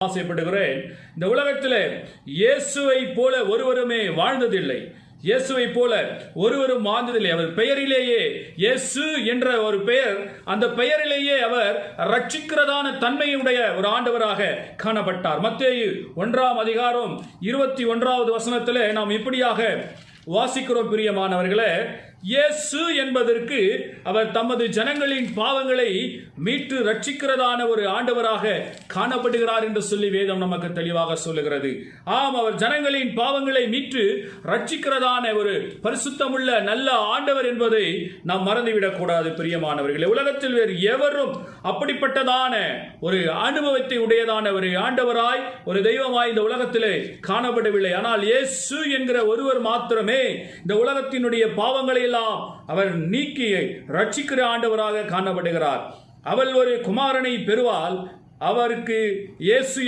ஆசைப்படுகிறேன். இந்த உலகத்திலே இயேசுவை போல ஒருவருமே வாழ்ந்ததில்லை. இயேசுவை போல ஒருவரும் வாழ்ந்ததில்லை. அவர் பெயரிலேயே இயேசு என்ற ஒரு பெயர், அந்த பெயரிலேயே அவர் ரட்சிக்கிறதான தன்மையுடைய ஒரு ஆண்டவராக காணப்பட்டார். மத்தேயு 1:21 நாம் இப்படியாக வாசிக்கிறோம். பிரியமானவர்களே, இயேசு என்பதற்கு அவர் தமது ஜனங்களின் பாவங்களை மீட்டு ரட்சிக்கிறதான ஒரு ஆண்டவராக காணப்படுகிறார் என்று சொல்லி வேதம் நமக்கு தெளிவாக சொல்லுகிறது. ஆம், அவர் ஜனங்களின் பாவங்களை மீட்டு ரட்சிக்கிறதான ஒரு பரிசுத்தமுள்ள நல்ல ஆண்டவர் என்பதை நாம் மறந்துவிடக் கூடாது. பிரியமானவர்களே, உலகத்தில் வேறு எவரும் அப்படிப்பட்டதான ஒரு அனுபவத்தை உடையதான ஒரு ஆண்டவராய், ஒரு தெய்வமாய் இந்த உலகத்திலே காணப்படவில்லை. ஆனால் இயேசு என்கிற ஒருவர் மாத்திரமே இந்த உலகத்தினுடைய பாவங்களை அவர் நீக்கி ரட்சிக்கிற ஆண்டவராக காணப்படுகிறார். அவள் ஒரு குமாரனை பெறுவாள். அவருக்கு இயேசு